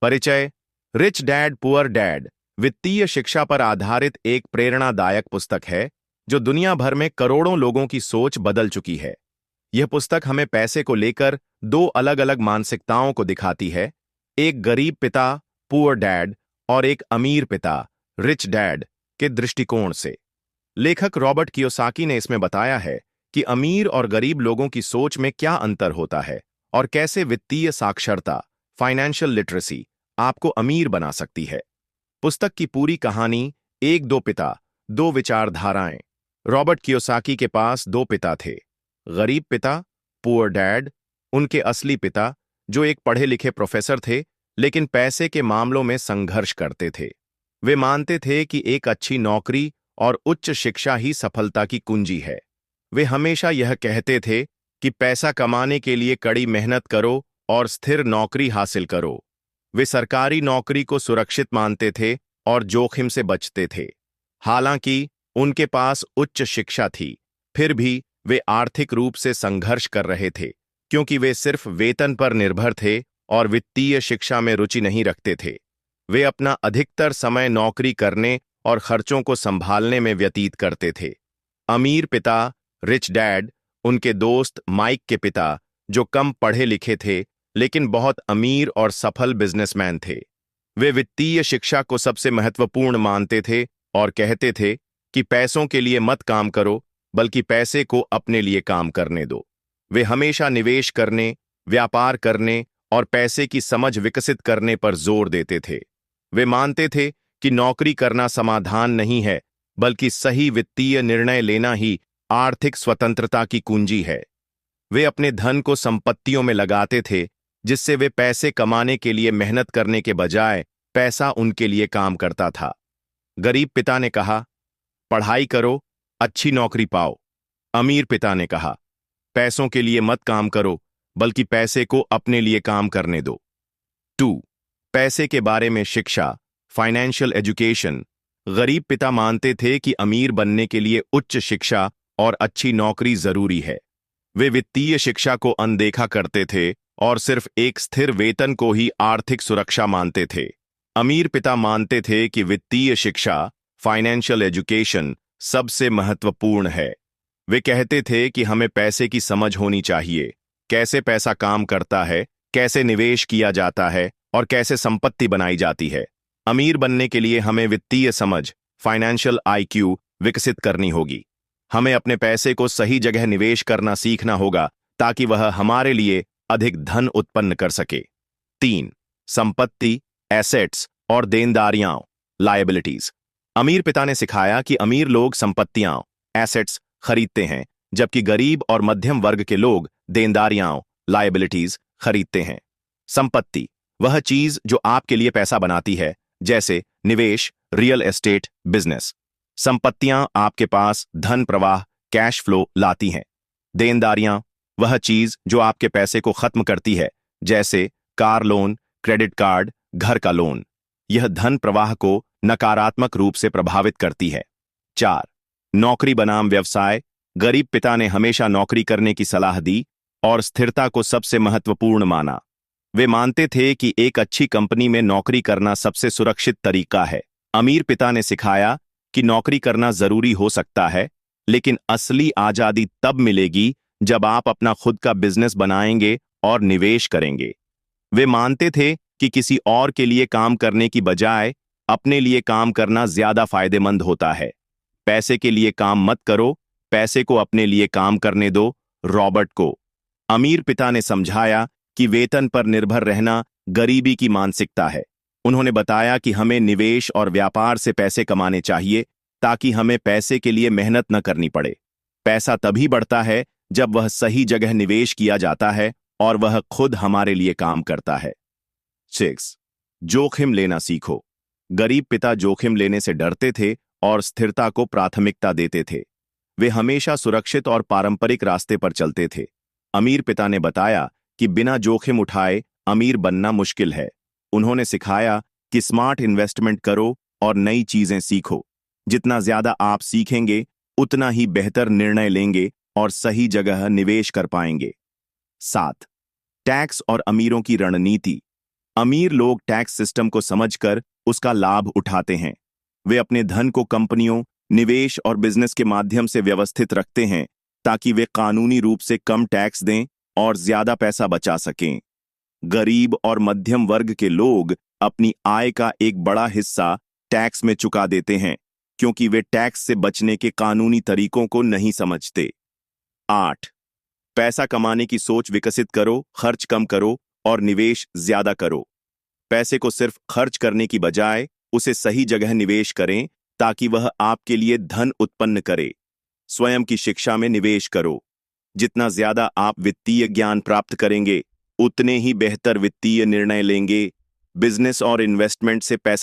परिचय। Rich dad poor dad वित्तीय शिक्षा पर आधारित एक प्रेरणादायक पुस्तक है जो दुनिया भर में करोड़ों लोगों की सोच बदल चुकी है। यह पुस्तक हमें पैसे को लेकर दो अलग अलग मानसिकताओं को दिखाती है, एक गरीब पिता पुअर डैड और एक अमीर पिता रिच डैड के दृष्टिकोण से। लेखक रॉबर्ट कियोसाकी ने इसमें बताया है कि अमीर और गरीब लोगों की सोच में क्या अंतर होता है और कैसे वित्तीय साक्षरता फाइनेंशियल लिटरेसी आपको अमीर बना सकती है। पुस्तक की पूरी कहानी एक दो पिता दो विचारधाराएं। रॉबर्ट कियोसाकी के पास दो पिता थे, गरीब पिता पुअर डैड, उनके असली पिता जो एक पढ़े लिखे प्रोफेसर थे लेकिन पैसे के मामलों में संघर्ष करते थे। वे मानते थे कि एक अच्छी नौकरी और उच्च शिक्षा ही सफलता की कुंजी है। वे हमेशा यह कहते थे कि पैसा कमाने के लिए कड़ी मेहनत करो और स्थिर नौकरी हासिल करो। वे सरकारी नौकरी को सुरक्षित मानते थे और जोखिम से बचते थे। हालांकि उनके पास उच्च शिक्षा थी, फिर भी वे आर्थिक रूप से संघर्ष कर रहे थे क्योंकि वे सिर्फ वेतन पर निर्भर थे और वित्तीय शिक्षा में रुचि नहीं रखते थे। वे अपना अधिकतर समय नौकरी करने और खर्चों को संभालने में व्यतीत करते थे। अमीर पिता रिच डैड उनके दोस्त माइक के पिता जो कम पढ़े लिखे थे लेकिन बहुत अमीर और सफल बिजनेसमैन थे। वे वित्तीय शिक्षा को सबसे महत्वपूर्ण मानते थे और कहते थे कि पैसों के लिए मत काम करो बल्कि पैसे को अपने लिए काम करने दो। वे हमेशा निवेश करने, व्यापार करने और पैसे की समझ विकसित करने पर जोर देते थे। वे मानते थे कि नौकरी करना समाधान नहीं है बल्कि सही वित्तीय निर्णय लेना ही आर्थिक स्वतंत्रता की कुंजी है। वे अपने धन को संपत्तियों में लगाते थे जिससे वे पैसे कमाने के लिए मेहनत करने के बजाय पैसा उनके लिए काम करता था। गरीब पिता ने कहा, पढ़ाई करो, अच्छी नौकरी पाओ। अमीर पिता ने कहा, पैसों के लिए मत काम करो बल्कि पैसे को अपने लिए काम करने दो। 2. पैसे के बारे में शिक्षा फाइनेंशियल एजुकेशन। गरीब पिता मानते थे कि अमीर बनने के लिए उच्च शिक्षा और अच्छी नौकरी जरूरी है। वे वित्तीय शिक्षा को अनदेखा करते थे और सिर्फ एक स्थिर वेतन को ही आर्थिक सुरक्षा मानते थे। अमीर पिता मानते थे कि वित्तीय शिक्षा फाइनेंशियल एजुकेशन सबसे महत्वपूर्ण है। वे कहते थे कि हमें पैसे की समझ होनी चाहिए, कैसे पैसा काम करता है, कैसे निवेश किया जाता है और कैसे संपत्ति बनाई जाती है। अमीर बनने के लिए हमें वित्तीय समझ फाइनेंशियल आईक्यू विकसित करनी होगी। हमें अपने पैसे को सही जगह निवेश करना सीखना होगा ताकि वह हमारे लिए अधिक धन उत्पन्न कर सके। 3. संपत्ति एसेट्स और देनदारियां लायबिलिटीज। अमीर पिता ने सिखाया कि अमीर लोग संपत्तियां एसेट्स खरीदते हैं जबकि गरीब और मध्यम वर्ग के लोग देनदारियां लायबिलिटीज खरीदते हैं। संपत्ति वह चीज जो आपके लिए पैसा बनाती है, जैसे निवेश, रियल एस्टेट, बिजनेस। संपत्तियां आपके पास धन प्रवाह कैश फ्लो लाती हैं। देनदारियां वह चीज जो आपके पैसे को खत्म करती है, जैसे कार लोन, क्रेडिट कार्ड, घर का लोन। यह धन प्रवाह को नकारात्मक रूप से प्रभावित करती है। 4. नौकरी बनाम व्यवसाय। गरीब पिता ने हमेशा नौकरी करने की सलाह दी और स्थिरता को सबसे महत्वपूर्ण माना। वे मानते थे कि एक अच्छी कंपनी में नौकरी करना सबसे सुरक्षित तरीका है। अमीर पिता ने सिखाया कि नौकरी करना जरूरी हो सकता है लेकिन असली आजादी तब मिलेगी जब आप अपना खुद का बिजनेस बनाएंगे और निवेश करेंगे। वे मानते थे कि किसी और के लिए काम करने की बजाय अपने लिए काम करना ज्यादा फायदेमंद होता है। पैसे के लिए काम मत करो, पैसे को अपने लिए काम करने दो। रॉबर्ट को अमीर पिता ने समझाया कि वेतन पर निर्भर रहना गरीबी की मानसिकता है। उन्होंने बताया कि हमें निवेश और व्यापार से पैसे कमाने चाहिए ताकि हमें पैसे के लिए मेहनत न करनी पड़े। पैसा तभी बढ़ता है जब वह सही जगह निवेश किया जाता है और वह खुद हमारे लिए काम करता है। 6. जोखिम लेना सीखो। गरीब पिता जोखिम लेने से डरते थे और स्थिरता को प्राथमिकता देते थे। वे हमेशा सुरक्षित और पारंपरिक रास्ते पर चलते थे। अमीर पिता ने बताया कि बिना जोखिम उठाए अमीर बनना मुश्किल है। उन्होंने सिखाया कि स्मार्ट इन्वेस्टमेंट करो और नई चीजें सीखो। जितना ज्यादा आप सीखेंगे उतना ही बेहतर निर्णय लेंगे और सही जगह निवेश कर पाएंगे। 7. टैक्स और अमीरों की रणनीति। अमीर लोग टैक्स सिस्टम को समझकर उसका लाभ उठाते हैं। वे अपने धन को कंपनियों, निवेश और बिजनेस के माध्यम से व्यवस्थित रखते हैं ताकि वे कानूनी रूप से कम टैक्स दें और ज्यादा पैसा बचा सकें। गरीब और मध्यम वर्ग के लोग अपनी आय का एक बड़ा हिस्सा टैक्स में चुका देते हैं क्योंकि वे टैक्स से बचने के कानूनी तरीकों को नहीं समझते। 8. पैसा कमाने की सोच विकसित करो, खर्च कम करो और निवेश ज्यादा करो। पैसे को सिर्फ खर्च करने की बजाय उसे सही जगह निवेश करें ताकि वह आपके लिए धन उत्पन्न करे। स्वयं की शिक्षा में निवेश करो। जितना ज्यादा आप वित्तीय ज्ञान प्राप्त करेंगे, उतने ही बेहतर वित्तीय निर्णय लेंगे। बिजनेस और इन्वेस्टमेंट से पैसा